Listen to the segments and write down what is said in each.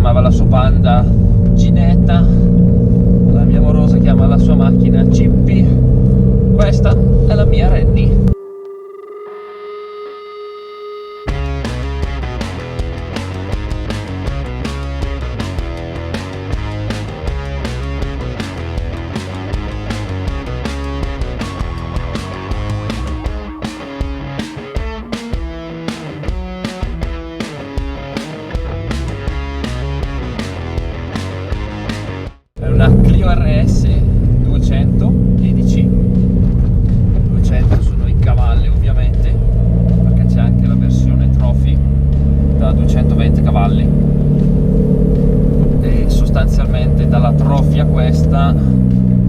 chiamava la sua Panda Ginetta, la mia amorosa chiama la sua macchina Chippy, questa è la mia Renny. Una Clio RS 200 EDC, 200 sono i cavalli ovviamente, perché c'è anche la versione Trophy da 220 cavalli e sostanzialmente dalla Trophy a questa,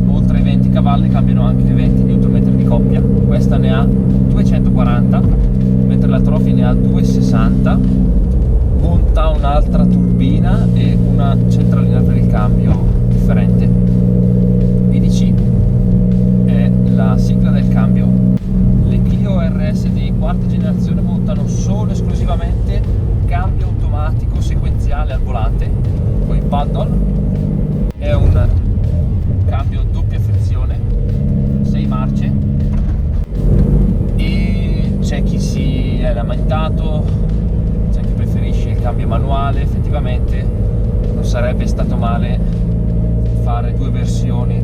oltre ai 20 cavalli, cambiano anche 20 Nm di coppia. Questa ne ha 240 mentre la Trophy ne ha 260, monta un'altra turbina e una centralina per il cambio differente. EDC è la sigla del cambio. Le Clio RS di quarta generazione montano solo esclusivamente cambio automatico sequenziale al volante con i paddle. È un cambio doppia frizione, 6 marce, e c'è chi si è lamentato, c'è chi preferisce il cambio manuale. Effettivamente non sarebbe stato male fare due versioni,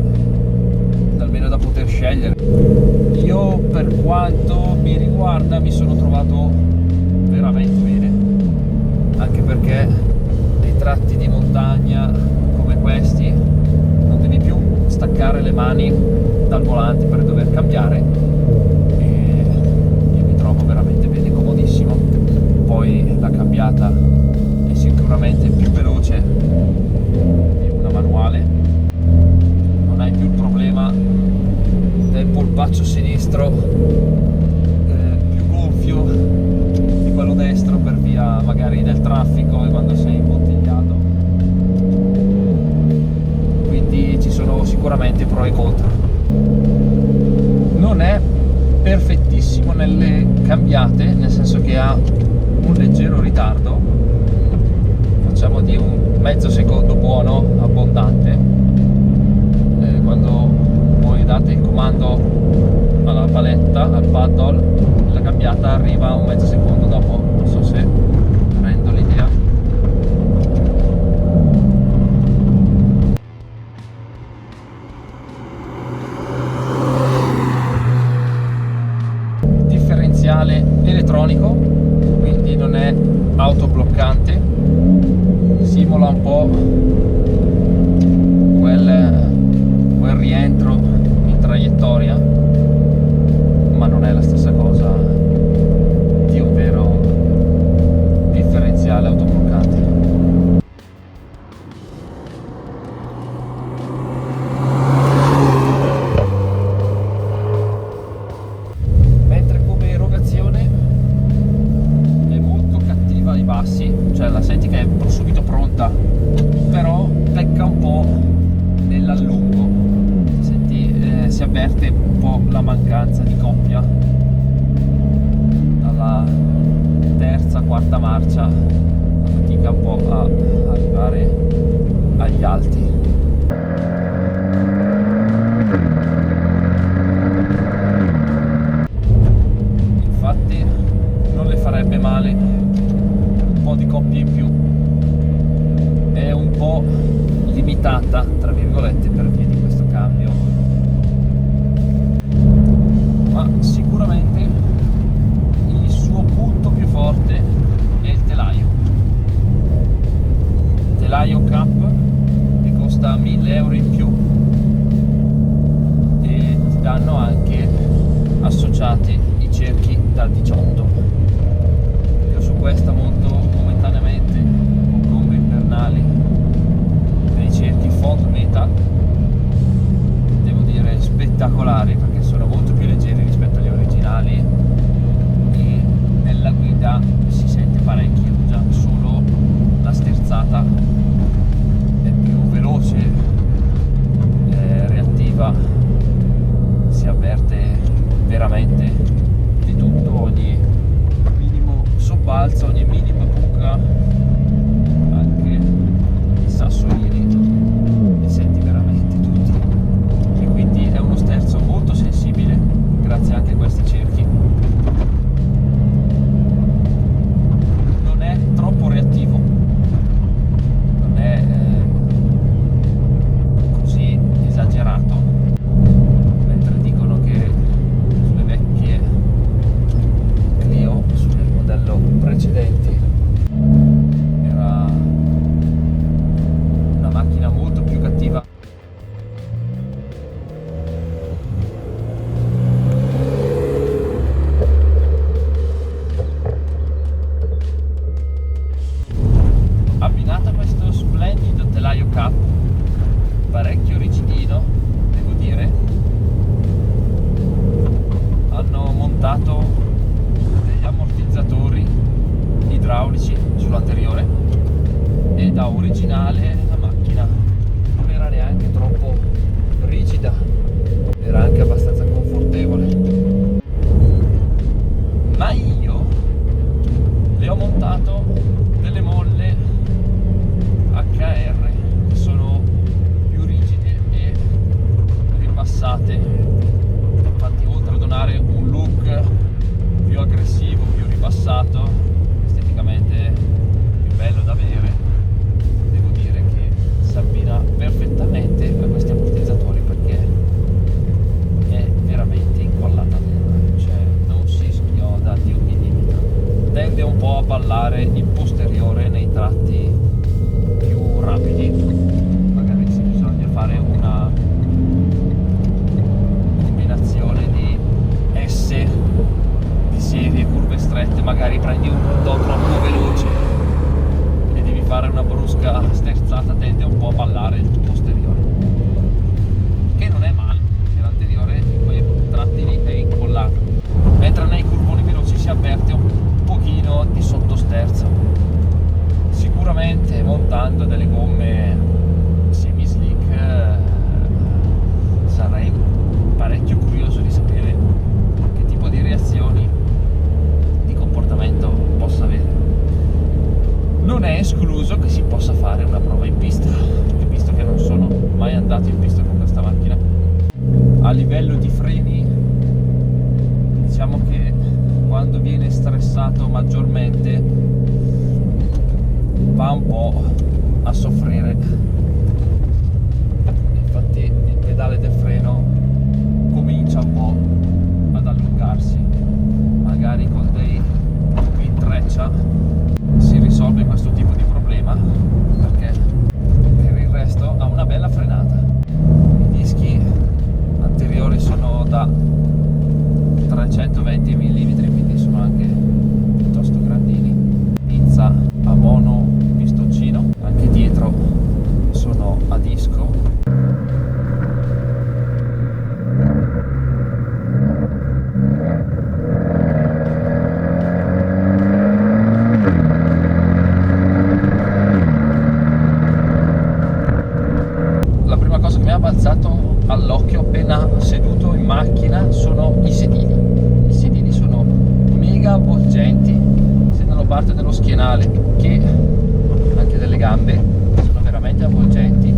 almeno da poter scegliere. Io, per quanto mi riguarda, mi sono trovato veramente bene, anche perché nei tratti di montagna come questi non devi più staccare le mani dal volante per dover cambiare, e io mi trovo veramente bene, comodissimo. Poi la cambiata è sicuramente più veloce di una manuale, non hai più il problema del polpaccio sinistro più gonfio di quello destro per via magari del traffico e quando sei imbottigliato, quindi ci sono sicuramente pro e contro. Non è perfettissimo nelle cambiate, nel senso che ha un leggero ritardo, facciamo di un mezzo secondo buono, abbondante. Quando voi date il comando alla paletta, al paddle, la cambiata arriva un mezzo secondo dopo. Non so se rendo l'idea. Differenziale elettronico, quindi non è autobloccante, simula un po' quel rientro in traiettoria, ma non è la stessa cosa di un vero differenziale autobloccante. Mentre come erogazione è molto cattiva ai bassi, cioè la senti che è subito pronta, però pecca un po' nell'allungo. Si avverte un po' la mancanza di coppia dalla terza, quarta marcia, fatica un po' a arrivare agli alti. Infatti non le farebbe male un po' di coppia in più, è un po' limitata tra virgolette per via di questo cambio, ma sicuramente il suo punto più forte è il telaio Cap, che costa 1.000 euro in più, e ti danno anche associati i cerchi da 18. Io su questa monto momentaneamente con gombe invernali dei cerchi Fog Metal, devo dire spettacolari, perché sono molto più leggeri rispetto agli originali e nella guida si sente frenaio K parecchio rigidino, devo dire. Hanno montato degli ammortizzatori idraulici sull'anteriore e da originale la macchina non era neanche troppo rigida, era anche abbastanza confortevole. Ma io le ho montato delle molle HR che sono più rigide e ribassate, infatti oltre a donare un look più aggressivo, più ribassato, esteticamente più bello da avere, devo dire che si abbina perfettamente a questi ammortizzatori perché è veramente incollata a terra, cioè non si schioda di un millimetro. Tende un po' a ballare il posteriore nei tratti più rapidi, magari se bisogna fare una combinazione di S di serie, curve strette, magari prendi un rondò troppo veloce e devi fare una brusca sterzata, tende un po' a ballare il posteriore, che non è male, perché l'anteriore in quei tratti lì è incollato, mentre nei curvoni veloci si avverte un pochino di sottosterzo. Sicuramente montando delle gomme semi slick sarei parecchio curioso di sapere che tipo di reazioni di comportamento possa avere. Non è escluso che si possa fare una prova in pista, visto che non sono mai andato in pista con questa macchina. A livello di freni, diciamo che quando viene stressato maggiormente va un po' a soffrire. Infatti il pedale del freno comincia un po' ad allungarsi, magari con dei tubi in treccia si risolve questo tipo di problema, perché per il resto ha una bella frenata. I dischi anteriori sono da 320 mm, quindi sono anche piuttosto grandini. Pinza a mono pistoncino, anche dietro sono a disco. La prima cosa che mi ha balzato all'occhio appena seduto in macchina sono i sedili. I sedili sono mega avvolgenti, sia nella parte dello schienale che anche delle gambe, sono veramente avvolgenti.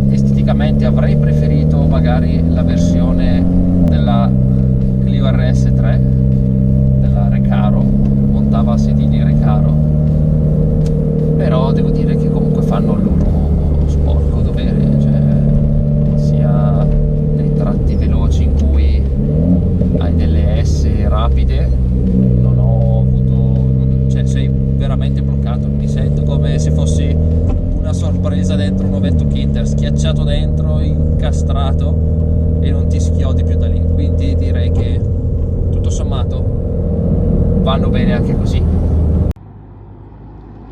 Esteticamente avrei preferito magari la versione della Clio RS3, della Recaro, montava sedili Recaro, però devo dire che comunque fanno il loro sporco dovere, cioè sia nei tratti veloci in cui hai delle S rapide, non ho avuto, cioè sei veramente bloccato, mi sento come se fossi una sorpresa dentro un ovetto Kinder, schiacciato dentro, incastrato e non ti schiodi più da lì, quindi direi che tutto sommato vanno bene anche così.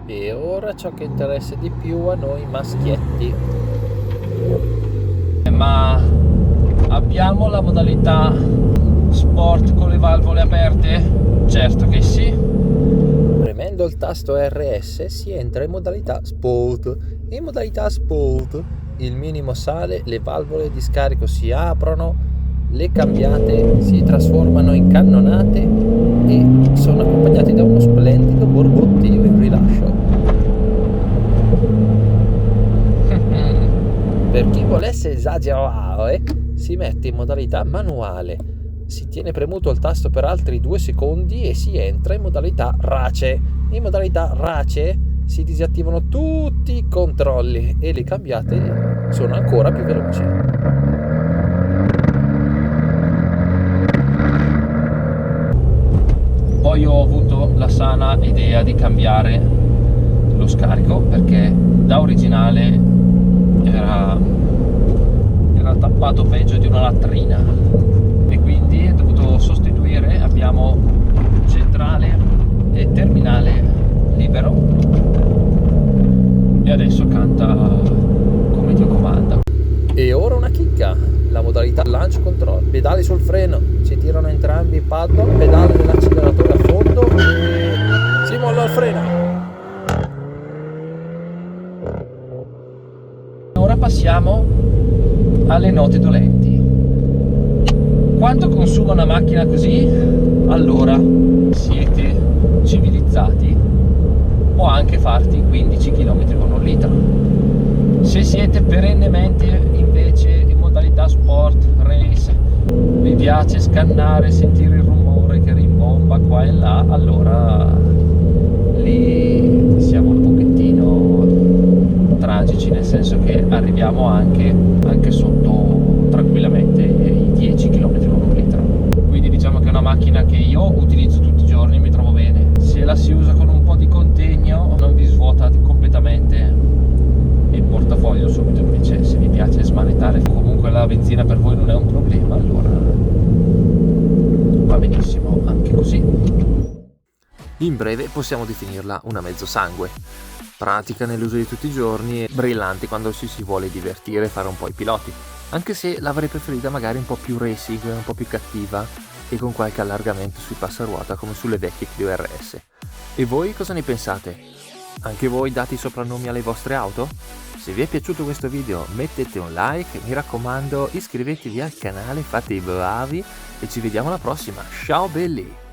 E ora ciò che interessa di più a noi maschietti. Ma abbiamo la modalità sport con le valvole aperte? Certo che sì. Premendo il tasto RS si entra in modalità Sport. In modalità Sport il minimo sale, le valvole di scarico si aprono, le cambiate si trasformano in cannonate e sono accompagnate da uno splendido borbottio in rilascio. Per chi volesse esagerare si mette in modalità manuale, si tiene premuto il tasto per altri 2 secondi e si entra in modalità race. In modalità race si disattivano tutti i controlli e le cambiate sono ancora più veloci. Poi ho avuto la sana idea di cambiare lo scarico perché da originale era tappato peggio di una latrina e quindi ho dovuto sostituire. Abbiamo centrale e terminale libero e adesso canta ora una chicca, la modalità launch control, pedali sul freno, ci tirano entrambi i paddle, pedale dell'acceleratore a fondo e si molla il freno. Ora passiamo alle note dolenti. Quanto consuma una macchina così? Allora, siete civilizzati, può anche farti 15 km con un litro. Se siete perennemente invece in modalità sport, race, vi piace scannare, sentire il rumore che rimbomba qua e là, allora lì siamo un pochettino tragici, nel senso che arriviamo anche sotto tranquillamente i 10 km con un litro. Quindi diciamo che è una macchina che io utilizzo tutti i giorni, mi trovo bene. Se la si usa con un po' di contegno non vi svuota completamente il portafoglio subito, invece se vi piace smanettare, comunque la benzina per voi non è un problema, allora va benissimo anche così. In breve possiamo definirla una mezzo sangue, pratica nell'uso di tutti i giorni e brillante quando ci si vuole divertire e fare un po' i piloti, anche se l'avrei preferita magari un po' più racing, un po' più cattiva e con qualche allargamento sui passaruota come sulle vecchie Clio RS. E voi cosa ne pensate? Anche voi date i soprannomi alle vostre auto? Se vi è piaciuto questo video mettete un like, mi raccomando iscrivetevi al canale, fate i bravi e ci vediamo alla prossima. Ciao belli!